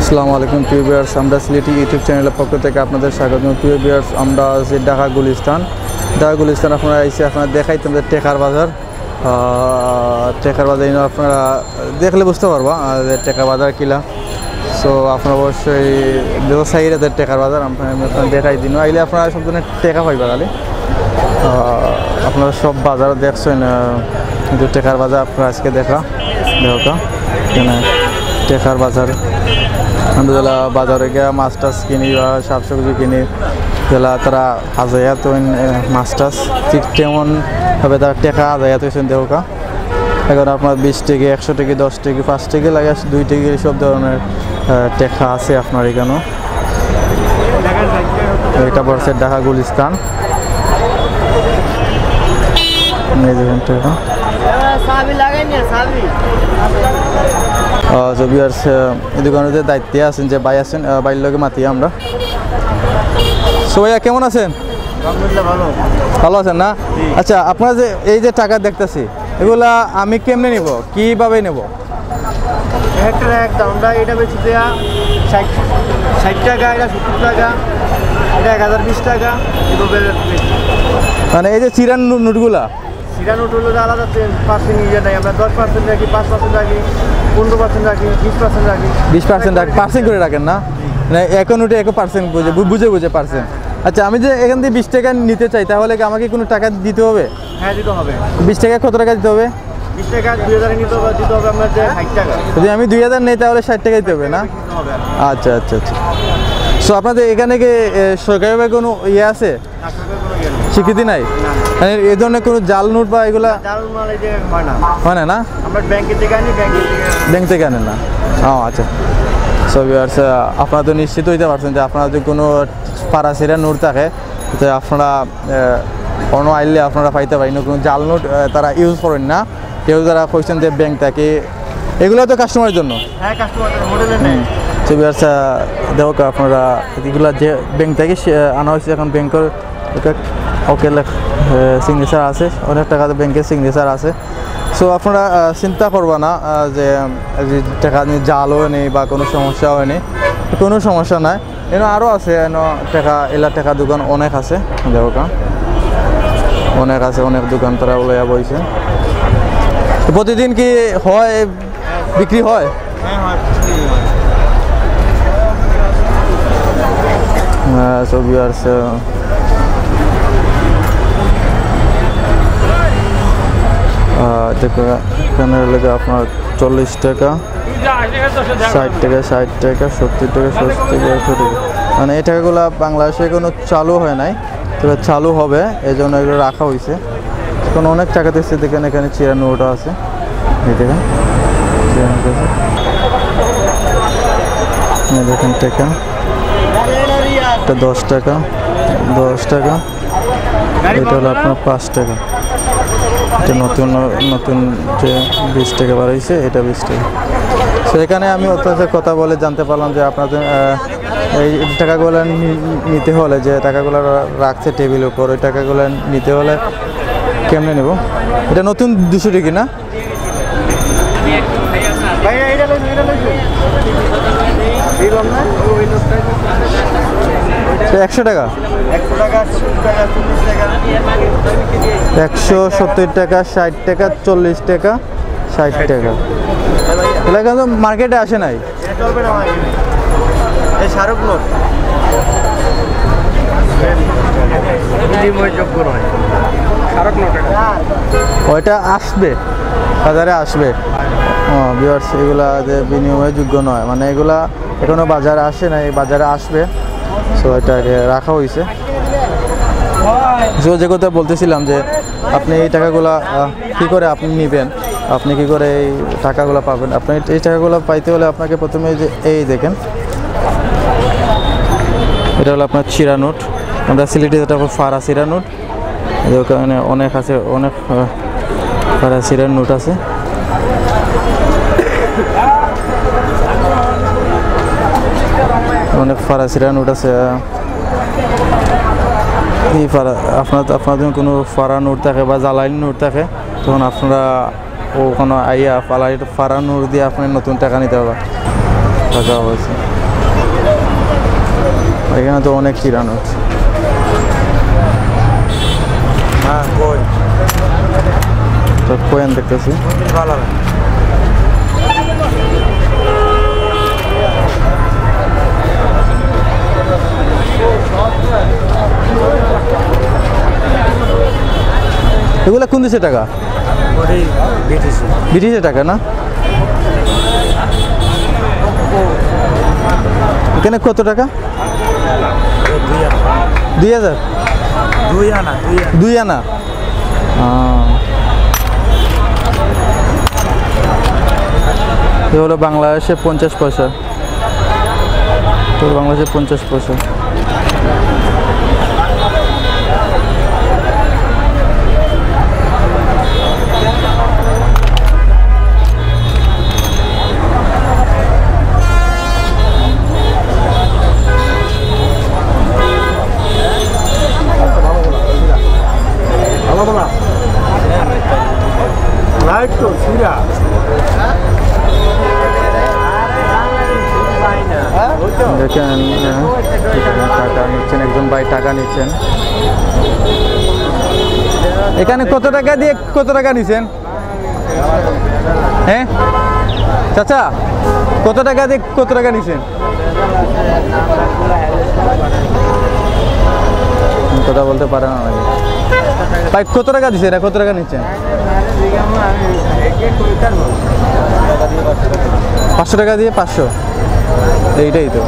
আসসালামু আলাইকুম প্রিয় ভিউয়ার্স, আমরা সিলেটি ইউটিউব চ্যানেলের পক্ষ থেকে আপনাদের স্বাগত। প্রিয় ভিউয়ার্স, আমরা আছি ঢাকা গুলিস্তান। আপনারা এসে আপনারা দেখাইতাম যে টেকার বাজার আপনারা দেখলে বুঝতে পারবা যে টেকা বাজার কিলা। সো আপনারা অবশ্যই ব্যবসায়ীরা টেকার বাজার আপনারা দেখাই দিন আইলে আপনারা সব ধরনের টেকা পাইবা। খালি আপনারা সব বাজার দেখছেন, কিন্তু টেকার বাজার আপনারা আজকে দেখা এখানে টেকার বাজার। আমরা বাজারে গিয়ে মাছ টাছ কিনি বা শাকসবজি কিনি, যেলা তারা হাজাইয়া তো মাছ টাছ ঠিক তেমনভাবে তারা টেকা হাজাইয়া তৈছেন দেহকা। এখন আপনার 20 টাকা, 100 টাকা, 10 টাকা, 5 টাকা লাগে, 2 টাকা, সব ধরনের টেকা আছে আপনার এখানেও। এটা পড়ছে ঢাকা গুলিস্তান। দোকানে দায়িত্বে আছেন যে ভাই আছেন, বাইর লগে মাতি আমরা। সো ভাইয়া কেমন আছেন? ভালো আছেন না? আচ্ছা, আপনারা যে এই যে টাকা দেখতেছি, এগুলা আমি কেমনে নিব, কিভাবে নেব? এটা বেশি 60 টাকা, এটা 70 টাকা, এটা 1020 টাকা। মানে এই যে চিরান নোটগুলা, চিরা নোট হলো আলাদা 10% নিয়ে নেই আমরা, 10% রাখি, 5% রাখি, 15% রাখি, 20% রাখি। 20% রাখি, পার্সেন্ট করে রাখেন না? মানে এক নোটে 1% বুঝে পার্সেন্ট। আচ্ছা, আমি যে এখান থেকে 20 টাকা নিতে চাই, তাহলে কি আমাকে কোনো টাকা দিতে হবে? হ্যাঁ, দিতে হবে। 20 টাকা কত টাকা দিতে হবে? 20 টাকা 2000 দিতে হবে আপনার, 60 টাকা। যদি আমি 2000 নেই তাহলে 60 টাকা দিতে হবে না? আচ্ছা আচ্ছা আচ্ছা। সো আপনাদের এখানে কি সরকারিভাবে কোনো ইয়ে আছে, স্বীকৃতি নাই? মানে এই ধরনের কোনো জাল নোট বা এগুলা হয় না? আমরা ব্যাংক থেকে আনেন না? ও আচ্ছা। সো ভিউয়ার্স, আপনারা তো নিশ্চিত হইতে পারছেন যে আপনারা যদি কোনো পারাসিরা নোট থাকে, তো আপনারা অন্য আইলে আপনারা পাইতে পারেন। কোনো জাল নোট তারা ইউজ করেন না। কেউ যারা কইছেন যে ব্যাংক থাকে, এগুলো তো কাস্টমারের জন্য। হ্যাঁ, কাস্টমারের হোটেলে নেই। সো ভিউয়ার্স, দেখো আপনারা এগুলো যে ব্যাংক থেকে আনা হয়েছে, এখন ব্যাংকের ওকে সিগনেচার আছে, অনেক টাকা ব্যাংকের সিগনেচার আছে। সো আপনারা চিন্তা করবা না যে টাকা নিয়ে জালও নেই বা কোনো সমস্যা হয়নি, কোনো সমস্যা নাই। এনে আরও আছে, এলা টাকা দোকান অনেক আছে, দেখো অনেক আছে, অনেক দোকান তারা লইয়া বইছে। প্রতিদিন কি হয়, বিক্রি হয়? হ্যাঁ, সো ভিউয়ার্স, এখানে লেগে আপনার 40 টাকা, 60 টাকা, 60 টাকা, 70 টাকা, 70 টাকা, 100 টাকা। মানে এই টাকাগুলো বাংলাদেশে কোনো চালু হয় নাই, তবে চালু হবে, এই জন্য এগুলো রাখা হয়েছে। এখন অনেক টাকা দিচ্ছে, দেখেন এখানে চিরা নোটও আছে, দেখেন দেখেন টাকা, এটা 10 টাকা, 10 টাকা, এটা হলো আপনার 5 টাকা। এটা নতুন নতুন যে 20 টাকা বার হয়েছে, এটা 20 টাকা। সো এখানে আমি অত্যাচার কথা বলে জানতে পারলাম যে আপনাদের এই টাকাগুলো নিতে হলে, যে টাকাগুলো রাখছে টেবিলের উপর, ওই টাকাগুলো নিতে হলে কেমনে নেব? এটা নতুন 200 টাকা না? 100 টাকা, 170 টাকা, 60 টাকা, 40 টাকা, 60 টাকা। এগুলো কিন্তু মার্কেটে আসে নাই। শাহরুখ নোট ওইটা আসবে, বাজারে আসবে। ভিউয়ার্স, এগুলা যে বিনিময়যোগ্য নয়, মানে এগুলা এখনো বাজারে আসে নাই, বাজারে আসবে। সো এটাকে রাখা হয়েছে। যে কথা বলতেছিলাম যে আপনি এই টাকাগুলা কী করে আপনি নেবেন, আপনি কী করে এই টাকাগুলো পাবেন? আপনি এই টাকাগুলো পাইতে হলে আপনাকে প্রথমে যে এই দেখেন, এটা হলো আপনার চিরা নোট। আমরা সিলেটে যেটা ফারা চিরা নোট, ওখানে অনেক আছে, অনেক ফারা চিরার নোট আছে। অনেক ফারা চিরার নোট আছে। আপনার যখন কোনো ফারা নোট থাকে বা জ্বালানি নোট থাকে, তখন আপনারা ওখানে আইয়া ফারা নোট দিয়ে আপনার নতুন টাকা নিতে হবে। টাকা হয়েছে। এখানে তো অনেক চিরা নোট। হ্যাঁ কই তো কয়েন দেখতেছি। ভালো এগুলা কোন দেশের টাকা? ব্রিটিশের টাকা না? এখানে কত টাকা? 2000 2 আনা। এ হলো বাংলাদেশে 50 পয়সা। তো বাংলাদেশে 50 পয়সা। দেখেন টাকা নিচ্ছেন, একজন ভাই টাকা নিচ্ছেন। এখানে কত টাকা দিয়ে কত টাকা নিচ্ছেন? হ্যাঁ চাচা, কত টাকা দিয়ে কত টাকা নিচ্ছেন? কথা বলতে পারে না নাকি ভাই? কত টাকা দিচ্ছে এরা? কত টাকা নিচ্ছেন? 500 টাকা দিয়ে 500। এইটাই তো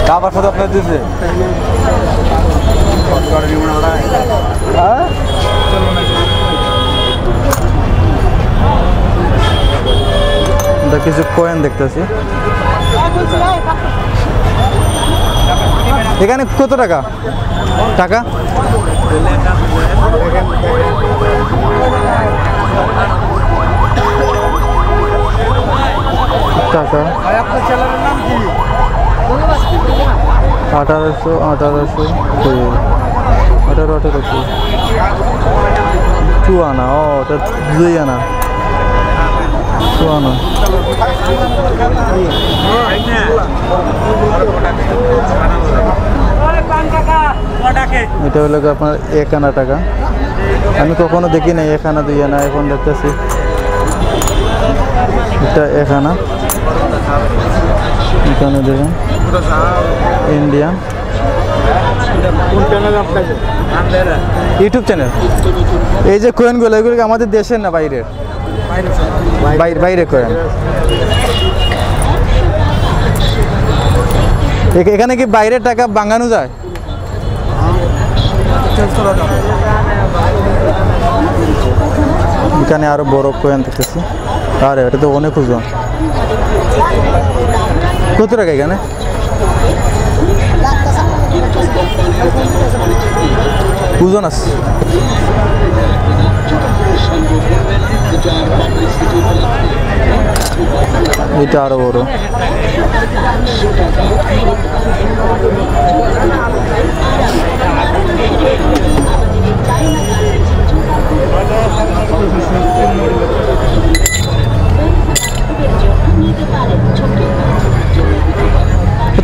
কাবার সাথে আপনার দিচ্ছে। কিছু কয়েন দেখতেছি। এখানে কত টাকা? টাকা টাকা 1800 1800 18 2 আনা। ও ওটা 2 আনা 2 আনা। এটা হলো আপনার 1 আনা টাকা। আমি কখনো দেখি নাই 1 আনা 2 আনা, এখন দেখতেছি এটা 1 আনা। এখানে দেখেন ইন্ডিয়ান ইউটিউব চ্যানেল। এই যে কয়েনগুলো, এগুলো আমাদের দেশের না বাইরের? বাইরে কয়েন। এখানে কি বাইরের টাকা বাঙানো যায়? এখানে আরো বড় কয়েন দেখতেছি। আরে এটা তো অনেক ওজন। কত টাকা এখানে? ওজন আছে। এটা আরো বড়।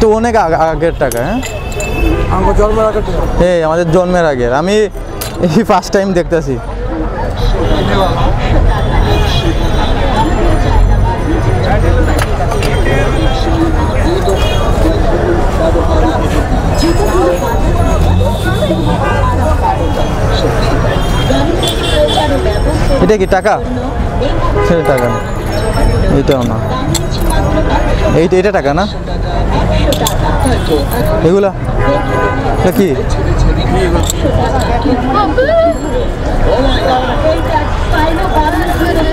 তো অনেক আগের টাকা। হ্যাঁ এই আমাদের জন্মের আগের। আমি এই ফার্স্ট টাইম দেখতেছি। এটা কি টাকা? সেটা টাকা না, এটাও না। এটা টাকা না? এগুলা কি?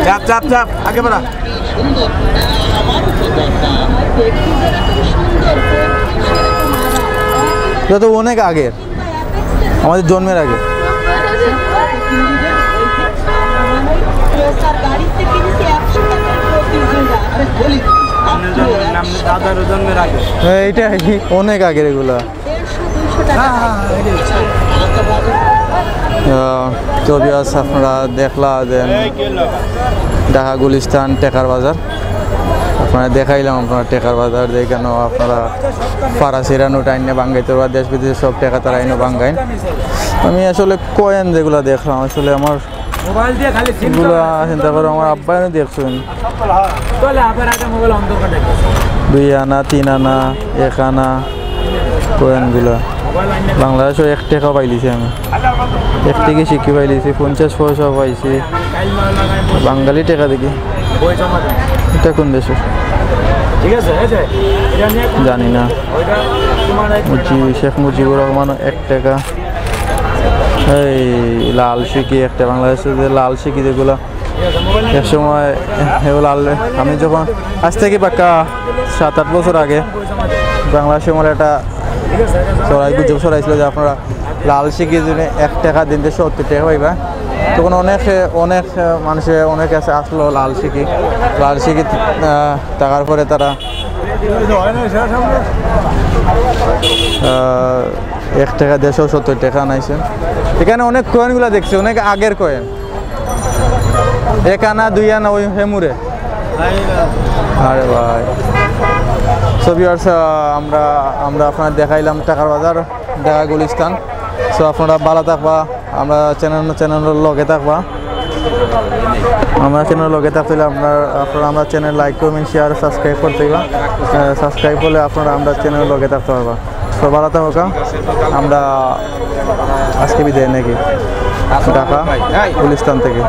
চাপ চাপ চাপ আগে বাড়া। এটা তো অনেক আগের, আমাদের জন্মের আগে। এইটা অনেক আগের এগুলা। তো ভিউয়ার্স আপনারা দেখলা যে ঢাকা গুলিস্তান টেকার বাজার আপনারা দেখাইলাম আপনারা টেকার বাজার যেখানে আপনারা ফারাসিরা নোট আইনে বাঙ্গাইতে বা দেশ বিদেশের সব টেকা তারা আইনে বাঙ্গাইন আমি আসলে কয়েন যেগুলো দেখলাম আসলে আমার এগুলো চিন্তা করো আমার আব্বাইও দেখছেন 2 আনা 3 আনা 1 আনা কয়েনগুলো বাংলাদেশও 1 টাকা পাইলিছি আমি 1 টাকা শিখি পাইলিছি 50 পয়সা পাইছি বাঙালি টাকা দেখি এটা কোন দেশের জানি না শেখ মুজিবুর রহমান 1 টাকা এই লাল শিকি একটা বাংলাদেশের যে লাল শিকি যেগুলো এক সময় লাল আমি যখন আজ থেকে পাক্কা 7-8 বছর আগে বাংলাদেশের মধ্যে একটা গুজব ছড়াইছিল যে আপনারা লাল শিকি জন্য 1 টাকা দিনতে 70 টাকা পাইবা তখন অনেক মানুষের অনেক কাছে আসলো লাল শিকি টাকার পরে তারা 1 টাকা 170 টাকা আনাইছে এখানে অনেক কয়েনগুলো দেখছি অনেক আগের কয়েন 1 আনা 2 আনা ওই হেমুরে আরে ভাই সো ভিউয়ার্স আমরা আপনার দেখাইলাম টাকার বাজার ঢাকা গুলিস্তান সো আপনারা ভালো থাকবা আমরা চ্যানেলের লগে থাকবা আমরা চ্যানেল লগে থাকলে আপনারা আমরা channel like comment share subscribe করতে হইবা সাবস্ক্রাইব করলে আপনারা আমরা চ্যানেল লগে থাকতে পারবা সো ভালো থাকা আমরা আজকে বিদায় নাকি ঢাকা গুলিস্তান থেকে